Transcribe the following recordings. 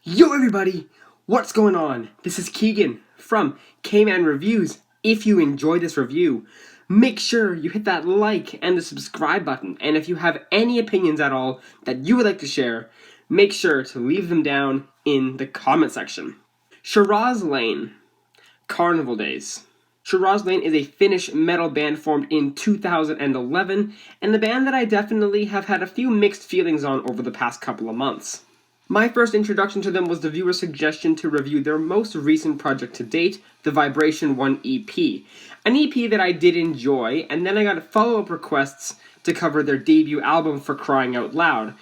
Yo everybody, what's going on? This is Keegan from Kman Reviews. If you enjoyed this review, make sure you hit that like and the subscribe button. And if you have any opinions at all that you would like to share, make sure to leave them down in the comment section. Shiraz Lane, Carnival Days. Shiraz Lane is a Finnish metal band formed in 2011, and the band that I definitely have had a few mixed feelings on over the past couple of months. My first introduction to them was the viewer's suggestion to review their most recent project to date, the Vibration 1 EP. An EP that I did enjoy, and then I got follow-up requests to cover their debut album For Crying Out Loud,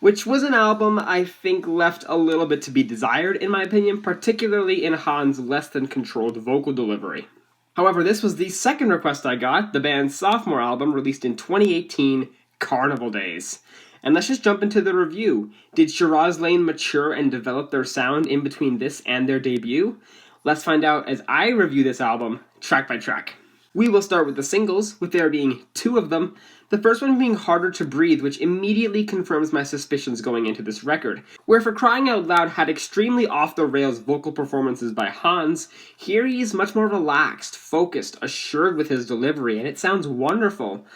which was an album I think left a little bit to be desired, in my opinion, particularly in Hans' less-than-controlled vocal delivery. However, this was the second request I got, the band's sophomore album released in 2018, Carnival Days. And let's just jump into the review. Did Shiraz Lane mature and develop their sound in between this and their debut? Let's find out as I review this album, track by track. We will start with the singles, with there being two of them. The first one being Harder to Breathe, which immediately confirms my suspicions going into this record. Where For Crying Out Loud had extremely off-the-rails vocal performances by Hans, here he is much more relaxed, focused, assured with his delivery, and it sounds wonderful.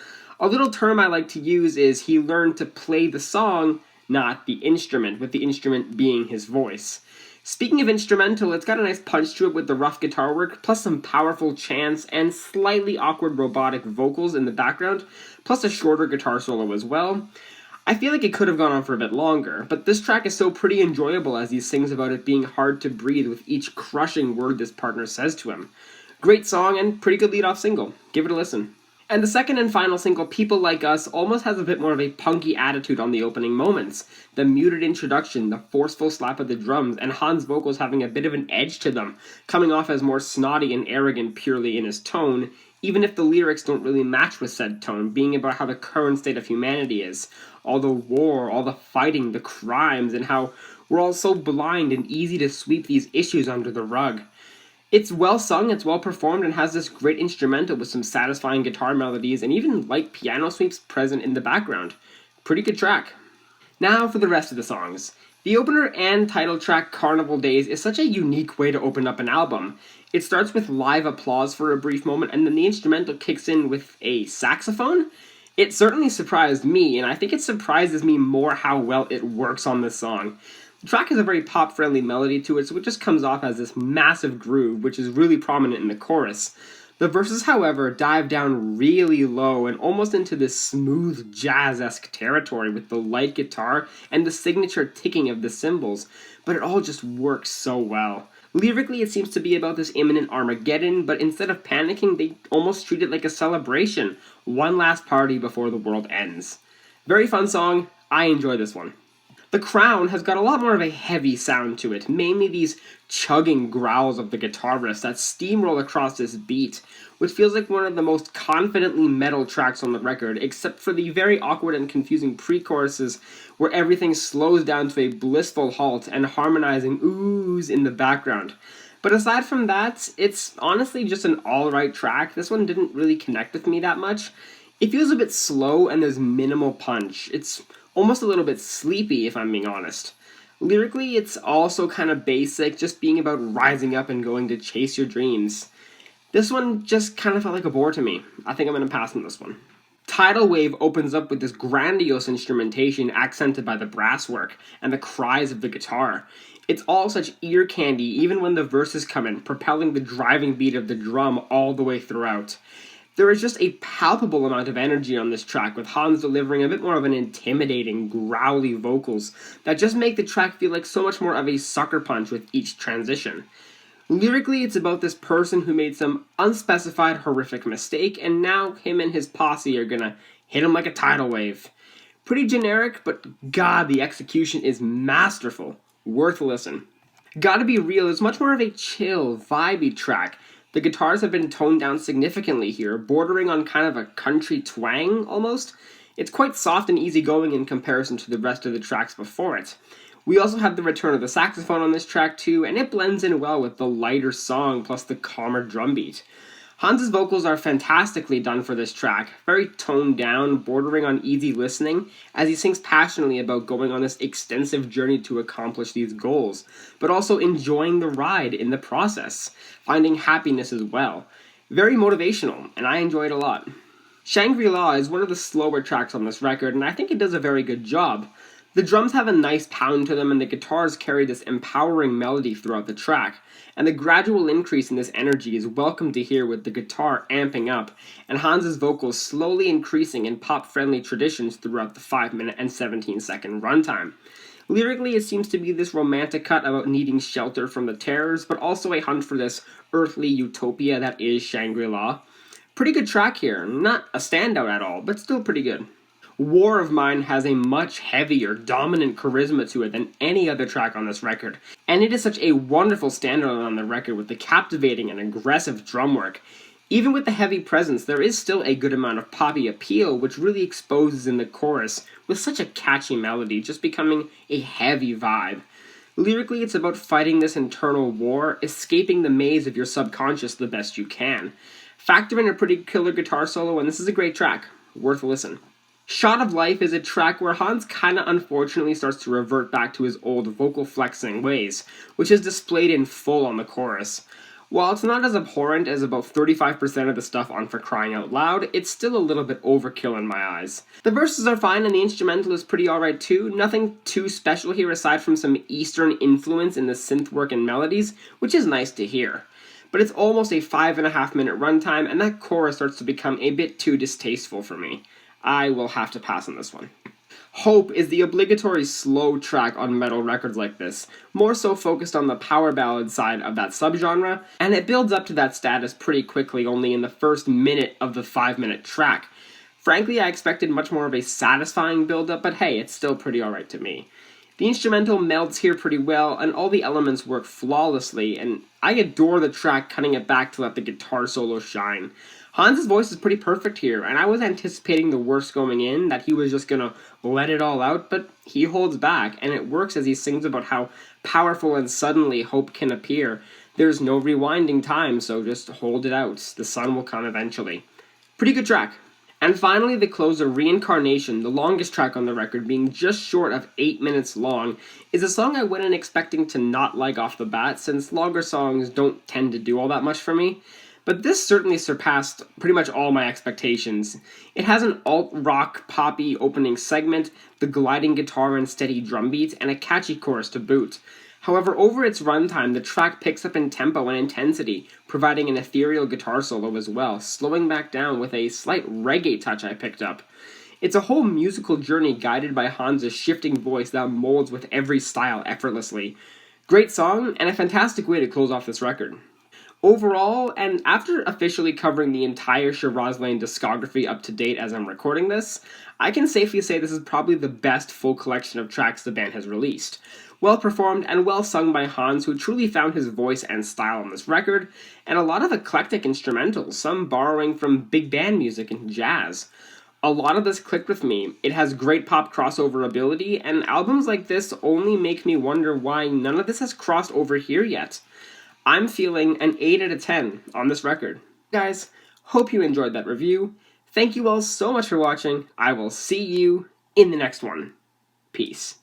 A little term I like to use is he learned to play the song, not the instrument, with the instrument being his voice. Speaking of instrumental, it's got a nice punch to it with the rough guitar work, plus some powerful chants and slightly awkward robotic vocals in the background, plus a shorter guitar solo as well. I feel like it could have gone on for a bit longer, but this track is so pretty enjoyable as he sings about it being hard to breathe with each crushing word this partner says to him. Great song and pretty good lead-off single. Give it a listen. And the second and final single, People Like Us, almost has a bit more of a punky attitude on the opening moments. The muted introduction, the forceful slap of the drums, and Hans' vocals having a bit of an edge to them, coming off as more snotty and arrogant purely in his tone, even if the lyrics don't really match with said tone, being about how the current state of humanity is. All the war, all the fighting, the crimes, and how we're all so blind and easy to sweep these issues under the rug. It's well sung, it's well performed, and has this great instrumental with some satisfying guitar melodies and even light piano sweeps present in the background. Pretty good track. Now for the rest of the songs. The opener and title track Carnival Days is such a unique way to open up an album. It starts with live applause for a brief moment, and then the instrumental kicks in with a saxophone. It certainly surprised me, and I think it surprises me more how well it works on this song. The track has a very pop-friendly melody to it, so it just comes off as this massive groove, which is really prominent in the chorus. The verses, however, dive down really low and almost into this smooth jazz-esque territory with the light guitar and the signature ticking of the cymbals, but it all just works so well. Lyrically, it seems to be about this imminent Armageddon, but instead of panicking, they almost treat it like a celebration. One last party before the world ends. Very fun song. I enjoy this one. The Crown has got a lot more of a heavy sound to it, mainly these chugging growls of the guitarist that steamroll across this beat, which feels like one of the most confidently metal tracks on the record, except for the very awkward and confusing pre-choruses where everything slows down to a blissful halt and harmonizing oohs in the background. But aside from that, it's honestly just an alright track. This one didn't really connect with me that much. It feels a bit slow and there's minimal punch. It's almost a little bit sleepy, if I'm being honest. Lyrically, it's also kind of basic, just being about rising up and going to chase your dreams. This one just kind of felt like a bore to me. I think I'm going to pass on this one. Tidal Wave opens up with this grandiose instrumentation accented by the brass work and the cries of the guitar. It's all such ear candy even when the verses come in, propelling the driving beat of the drum all the way throughout. There is just a palpable amount of energy on this track, with Hans delivering a bit more of an intimidating, growly vocals that just make the track feel like so much more of a sucker punch with each transition. Lyrically, it's about this person who made some unspecified horrific mistake, and now him and his posse are gonna hit him like a tidal wave. Pretty generic, but god, the execution is masterful. Worth a listen. Gotta Be Real is much more of a chill, vibey track. The guitars have been toned down significantly here, bordering on kind of a country twang, almost. It's quite soft and easygoing in comparison to the rest of the tracks before it. We also have the return of the saxophone on this track too, and it blends in well with the lighter song plus the calmer drum beat. Hans's vocals are fantastically done for this track, very toned down, bordering on easy listening, as he sings passionately about going on this extensive journey to accomplish these goals, but also enjoying the ride in the process, finding happiness as well. Very motivational, and I enjoy it a lot. Shangri-La is one of the slower tracks on this record, and I think it does a very good job. The drums have a nice pound to them, and the guitars carry this empowering melody throughout the track, and the gradual increase in this energy is welcome to hear with the guitar amping up, and Hans's vocals slowly increasing in pop-friendly traditions throughout the 5-minute and 17-second runtime. Lyrically, it seems to be this romantic cut about needing shelter from the terrors, but also a hunt for this earthly utopia that is Shangri-La. Pretty good track here, not a standout at all, but still pretty good. War of Mine has a much heavier, dominant charisma to it than any other track on this record, and it is such a wonderful standout on the record with the captivating and aggressive drum work. Even with the heavy presence, there is still a good amount of poppy appeal, which really exposes in the chorus, with such a catchy melody, just becoming a heavy vibe. Lyrically, it's about fighting this internal war, escaping the maze of your subconscious the best you can. Factor in a pretty killer guitar solo, and this is a great track. Worth a listen. Shot of Life is a track where Hans kinda unfortunately starts to revert back to his old vocal flexing ways, which is displayed in full on the chorus. While it's not as abhorrent as about 35% of the stuff on For Crying Out Loud, it's still a little bit overkill in my eyes. The verses are fine and the instrumental is pretty alright too, nothing too special here aside from some Eastern influence in the synth work and melodies, which is nice to hear. But it's almost a 5.5-minute runtime, and that chorus starts to become a bit too distasteful for me. I will have to pass on this one. Hope is the obligatory slow track on metal records like this, more so focused on the power ballad side of that subgenre, and it builds up to that status pretty quickly only in the first minute of the 5-minute track. Frankly, I expected much more of a satisfying build-up, but hey, it's still pretty alright to me. The instrumental melds here pretty well, and all the elements work flawlessly, and I adore the track cutting it back to let the guitar solo shine. Hans's voice is pretty perfect here, and I was anticipating the worst going in, that he was just gonna let it all out, but he holds back, and it works as he sings about how powerful and suddenly hope can appear. There's no rewinding time, so just hold it out. The sun will come eventually. Pretty good track. And finally, the closer, Reincarnation, the longest track on the record, being just short of 8 minutes long, is a song I went in expecting to not like off the bat, since longer songs don't tend to do all that much for me. But this certainly surpassed pretty much all my expectations. It has an alt-rock poppy opening segment, the gliding guitar and steady drum beats, and a catchy chorus to boot. However, over its runtime, the track picks up in tempo and intensity, providing an ethereal guitar solo as well, slowing back down with a slight reggae touch I picked up. It's a whole musical journey guided by Hans's shifting voice that molds with every style effortlessly. Great song, and a fantastic way to close off this record. Overall, and after officially covering the entire Shiraz Lane discography up to date as I'm recording this, I can safely say this is probably the best full collection of tracks the band has released. Well performed and well sung by Hans, who truly found his voice and style on this record, and a lot of eclectic instrumentals, some borrowing from big band music and jazz. A lot of this clicked with me. It has great pop crossover ability, and albums like this only make me wonder why none of this has crossed over here yet. I'm feeling an 8 out of 10 on this record. Guys, hope you enjoyed that review. Thank you all so much for watching. I will see you in the next one. Peace.